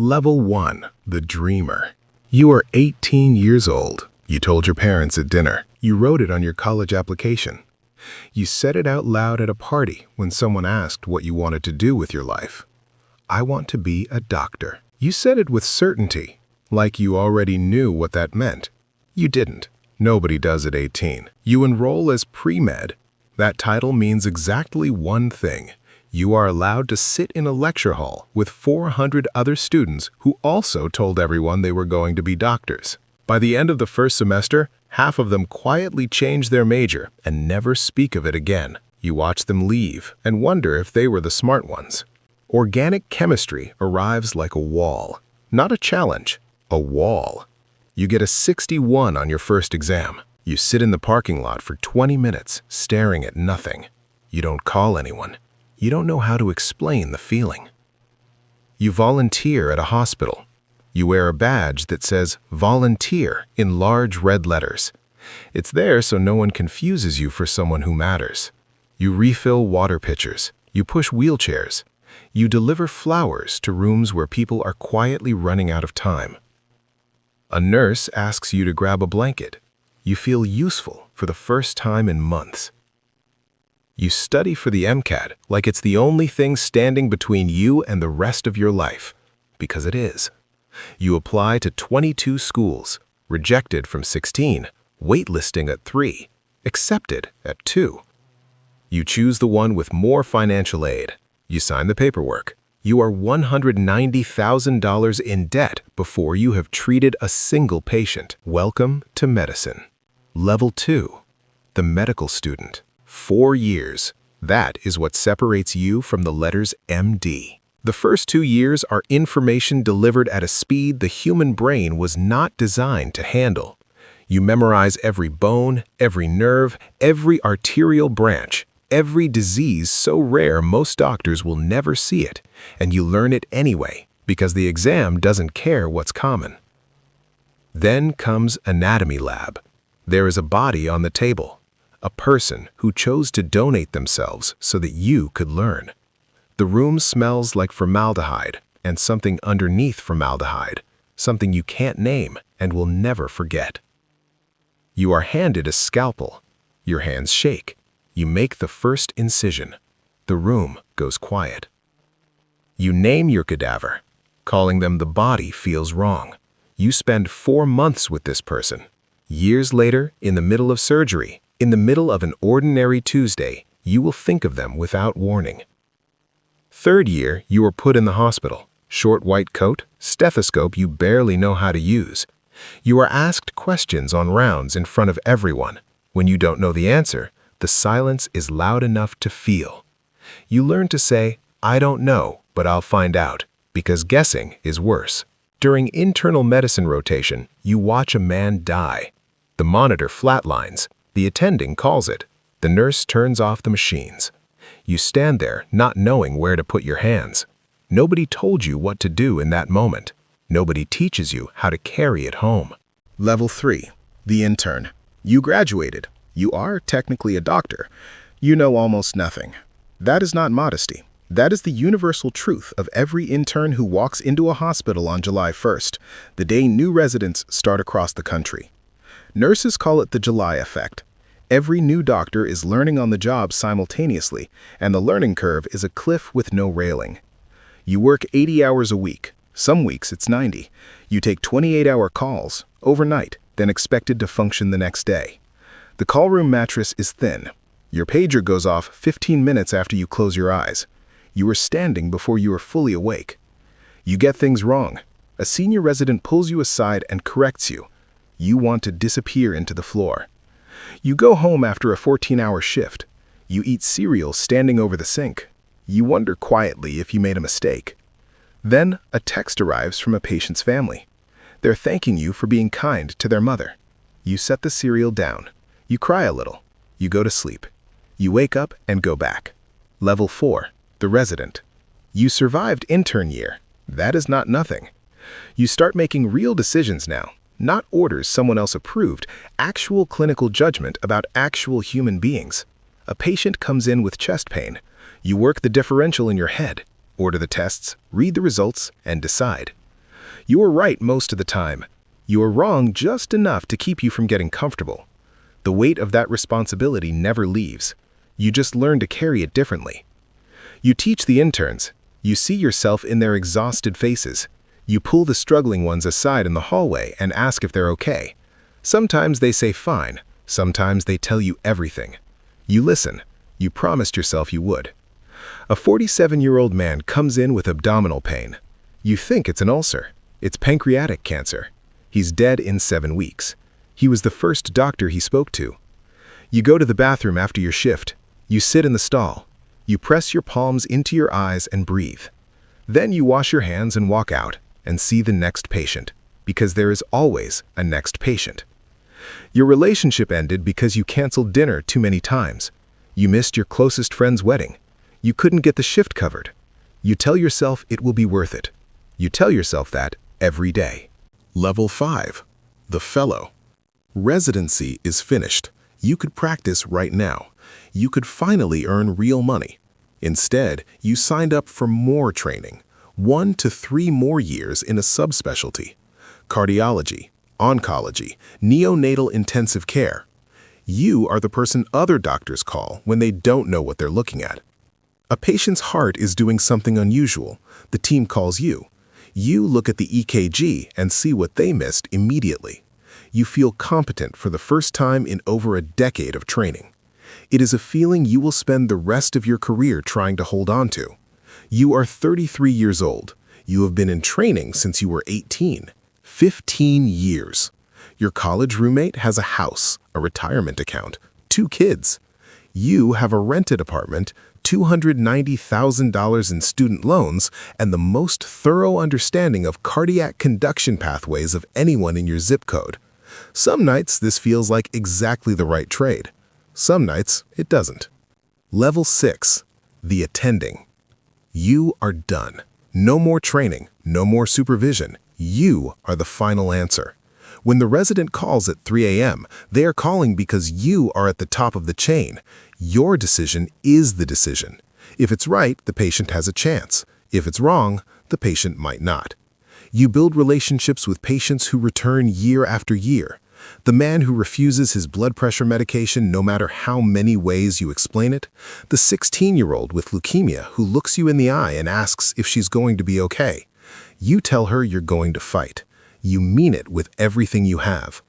Level 1. The Dreamer. You are 18 years old. You told your parents at dinner. You wrote it on your college application. You said it out loud at a party when someone asked what you wanted to do with your life. I want to be a doctor. You said it with certainty, like you already knew what that meant. You didn't. Nobody does at 18. You enroll as pre-med. That title means exactly one thing. You are allowed to sit in a lecture hall with 400 other students who also told everyone they were going to be doctors. By the end of the first semester, half of them quietly change their major and never speak of it again. You watch them leave and wonder if they were the smart ones. Organic chemistry arrives like a wall. Not a challenge, a wall. You get a 61 on your first exam. You sit in the parking lot for 20 minutes, staring at nothing. You don't call anyone. You don't know how to explain the feeling. You volunteer at a hospital. You wear a badge that says volunteer in large red letters. It's there so no one confuses you for someone who matters. You refill water pitchers. You push wheelchairs. You deliver flowers to rooms where people are quietly running out of time. A nurse asks you to grab a blanket. You feel useful for the first time in months. You study for the MCAT like it's the only thing standing between you and the rest of your life, because it is. You apply to 22 schools, rejected from 16, waitlisting at 3, accepted at 2. You choose the one with more financial aid. You sign the paperwork. You are $190,000 in debt before you have treated a single patient. Welcome to medicine. Level 2. The medical student. 4 years. That is what separates you from the letters MD. The first 2 years are information delivered at a speed the human brain was not designed to handle. You memorize every bone, every nerve, every arterial branch, every disease so rare most doctors will never see it, and you learn it anyway because the exam doesn't care what's common. Then comes anatomy lab. There is a body on the table. A person who chose to donate themselves so that you could learn. The room smells like formaldehyde and something underneath formaldehyde, something you can't name and will never forget. You are handed a scalpel. Your hands shake. You make the first incision. The room goes quiet. You name your cadaver. Calling them the body feels wrong. You spend 4 months with this person. Years later, in the middle of surgery, in the middle of an ordinary Tuesday, you will think of them without warning. Third year, you are put in the hospital. Short white coat, stethoscope you barely know how to use. You are asked questions on rounds in front of everyone. When you don't know the answer, the silence is loud enough to feel. You learn to say, I don't know, but I'll find out, because guessing is worse. During internal medicine rotation, you watch a man die. The monitor flatlines. The attending calls it. The nurse turns off the machines. You stand there not knowing where to put your hands. Nobody told you what to do in that moment. Nobody teaches you how to carry it home. Level 3. The intern. You graduated. You are technically a doctor. You know almost nothing. That is not modesty. That is the universal truth of every intern who walks into a hospital on July 1st, the day new residents start across the country. Nurses call it the July effect. Every new doctor is learning on the job simultaneously, and the learning curve is a cliff with no railing. You work 80 hours a week. Some weeks it's 90. You take 28-hour calls, overnight, then expected to function the next day. The call room mattress is thin. Your pager goes off 15 minutes after you close your eyes. You are standing before you are fully awake. You get things wrong. A senior resident pulls you aside and corrects you. You want to disappear into the floor. You go home after a 14-hour shift. You eat cereal standing over the sink. You wonder quietly if you made a mistake. Then a text arrives from a patient's family. They're thanking you for being kind to their mother. You set the cereal down. You cry a little. You go to sleep. You wake up and go back. Level 4. The resident. You survived intern year. That is not nothing. You start making real decisions now. Not orders someone else approved, actual clinical judgment about actual human beings. A patient comes in with chest pain. You work the differential in your head, order the tests, read the results, and decide. You are right most of the time. You are wrong just enough to keep you from getting comfortable. The weight of that responsibility never leaves. You just learn to carry it differently. You teach the interns. You see yourself in their exhausted faces. You pull the struggling ones aside in the hallway and ask if they're okay. Sometimes they say fine. Sometimes they tell you everything. You listen. You promised yourself you would. A 47-year-old man comes in with abdominal pain. You think it's an ulcer. It's pancreatic cancer. He's dead in 7 weeks. He was the first doctor he spoke to. You go to the bathroom after your shift. You sit in the stall. You press your palms into your eyes and breathe. Then you wash your hands and walk out and see the next patient, because there is always a next patient. Your relationship ended because you canceled dinner too many times. You missed your closest friend's wedding. You couldn't get the shift covered. You tell yourself it will be worth it. You tell yourself that every day. Level 5. The Fellow. Residency is finished. You could practice right now. You could finally earn real money. Instead, you signed up for more training, 1 to 3 more years in a subspecialty: cardiology, oncology, neonatal intensive care. You are the person other doctors call when they don't know what they're looking at. A patient's heart is doing something unusual. The team calls you. You look at the EKG and see what they missed immediately. You feel competent for the first time in over a decade of training. It is a feeling you will spend the rest of your career trying to hold on to. You are 33 years old. You have been in training since you were 18. 15 years. Your college roommate has a house, a retirement account, 2 kids. You have a rented apartment, $290,000 in student loans, and the most thorough understanding of cardiac conduction pathways of anyone in your zip code. Some nights this feels like exactly the right trade. Some nights it doesn't. Level 6. The Attending. You are done. No more training, no more supervision. You are the final answer. When the resident calls at 3 a.m., they are calling because you are at the top of the chain. Your decision is the decision. If it's right, the patient has a chance. If it's wrong, the patient might not. You build relationships with patients who return year after year. The man who refuses his blood pressure medication no matter how many ways you explain it. The 16-year-old with leukemia who looks you in the eye and asks if she's going to be okay. You tell her you're going to fight. You mean it with everything you have.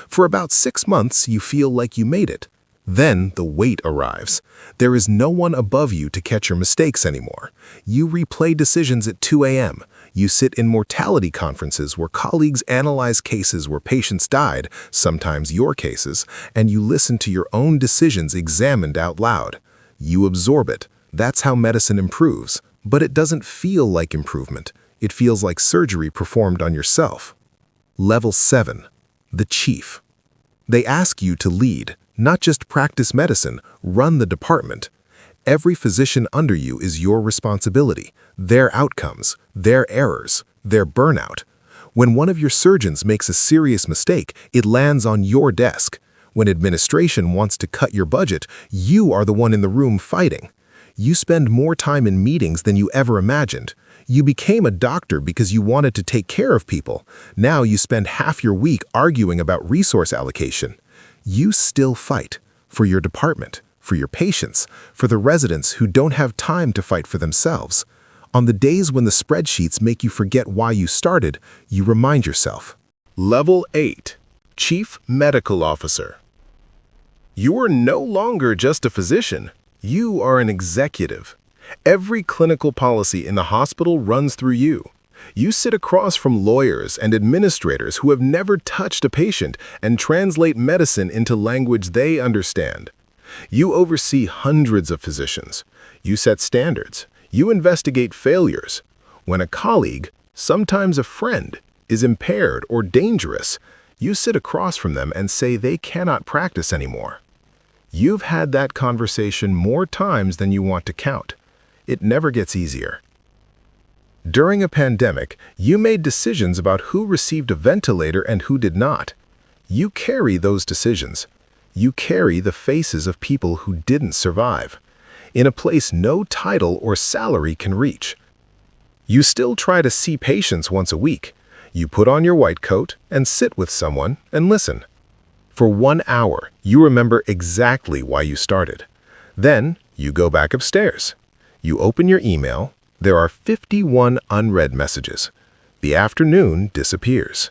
For about 6 months, you feel like you made it. Then the weight arrives. There is no one above you to catch your mistakes anymore. You replay decisions at 2 a.m. You sit in mortality conferences where colleagues analyze cases where patients died, sometimes your cases, and you listen to your own decisions examined out loud. You absorb it. That's how medicine improves. But it doesn't feel like improvement. It feels like surgery performed on yourself. Level 7. The Chief. They ask you to lead, not just practice medicine, run the department. Every physician under you is your responsibility, their outcomes, their errors, their burnout. When one of your surgeons makes a serious mistake, it lands on your desk. When administration wants to cut your budget, you are the one in the room fighting. You spend more time in meetings than you ever imagined. You became a doctor because you wanted to take care of people. Now you spend half your week arguing about resource allocation. You still fight for your department, for your patients, for the residents who don't have time to fight for themselves. On the days when the spreadsheets make you forget why you started, you remind yourself. Level 8. Chief Medical Officer. You are no longer just a physician. You are an executive. Every clinical policy in the hospital runs through you. You sit across from lawyers and administrators who have never touched a patient and translate medicine into language they understand. You oversee hundreds of physicians. You set standards. You investigate failures. When a colleague, sometimes a friend, is impaired or dangerous, you sit across from them and say they cannot practice anymore. You've had that conversation more times than you want to count. It never gets easier. During a pandemic, you made decisions about who received a ventilator and who did not. You carry those decisions. You carry the faces of people who didn't survive, in a place no title or salary can reach. You still try to see patients once a week. You put on your white coat and sit with someone and listen. For 1 hour, you remember exactly why you started. Then, you go back upstairs. You open your email. There are 51 unread messages. The afternoon disappears.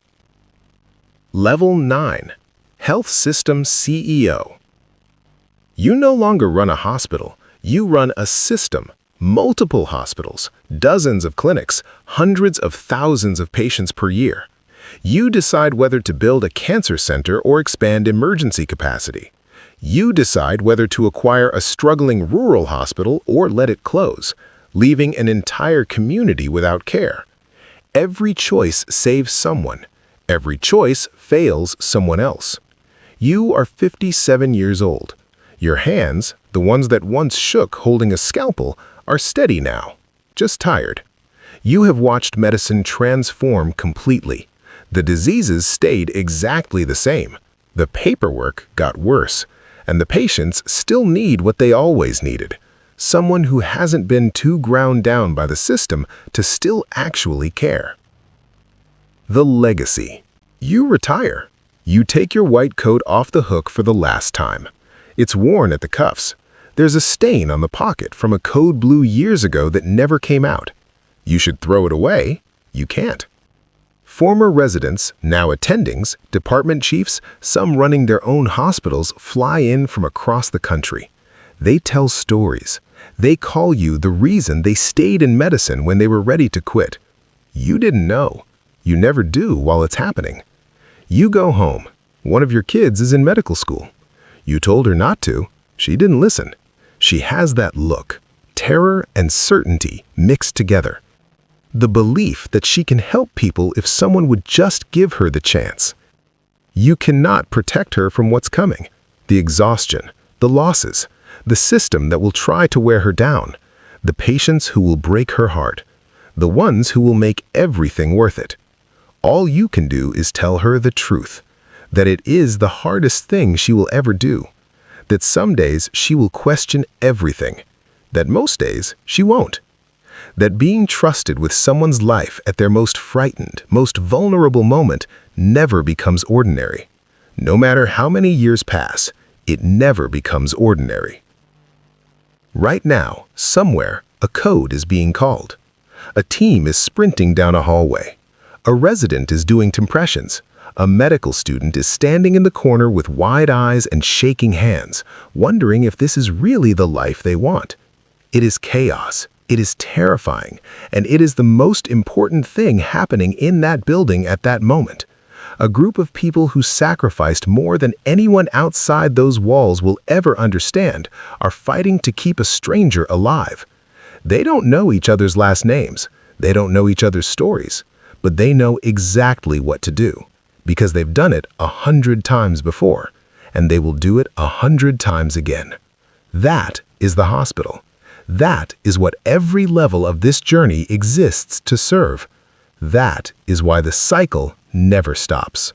Level 9. Health System CEO. You no longer run a hospital. You run a system. Multiple hospitals, dozens of clinics, hundreds of thousands of patients per year. You decide whether to build a cancer center or expand emergency capacity. You decide whether to acquire a struggling rural hospital or let it close, leaving an entire community without care. Every choice saves someone. Every choice fails someone else. You are 57 years old. Your hands, the ones that once shook holding a scalpel, are steady now, just tired. You have watched medicine transform completely. The diseases stayed exactly the same. The paperwork got worse, and the patients still need what they always needed: someone who hasn't been too ground down by the system to still actually care. The legacy. You retire. You take your white coat off the hook for the last time. It's worn at the cuffs. There's a stain on the pocket from a code blue years ago that never came out. You should throw it away. You can't. Former residents, now attendings, department chiefs, some running their own hospitals, fly in from across the country. They tell stories. They call you the reason they stayed in medicine when they were ready to quit. You didn't know. You never do while it's happening. You go home. One of your kids is in medical school. You told her not to. She didn't listen. She has that look, terror and certainty mixed together. The belief that she can help people if someone would just give her the chance. You cannot protect her from what's coming: the exhaustion, the losses, the system that will try to wear her down, the patients who will break her heart, the ones who will make everything worth it. All you can do is tell her the truth, that it is the hardest thing she will ever do, that some days she will question everything, that most days she won't, that being trusted with someone's life at their most frightened, most vulnerable moment never becomes ordinary. No matter how many years pass, it never becomes ordinary. Right now, somewhere, a code is being called. A team is sprinting down a hallway. A resident is doing compressions. A medical student is standing in the corner with wide eyes and shaking hands, wondering if this is really the life they want. It is chaos. It is terrifying, and it is the most important thing happening in that building at that moment. A group of people who sacrificed more than anyone outside those walls will ever understand are fighting to keep a stranger alive. They don't know each other's last names. They don't know each other's stories, but they know exactly what to do, because they've done it 100 times before, and they will do it 100 times again. That is the hospital. That is what every level of this journey exists to serve. That is why the cycle never stops.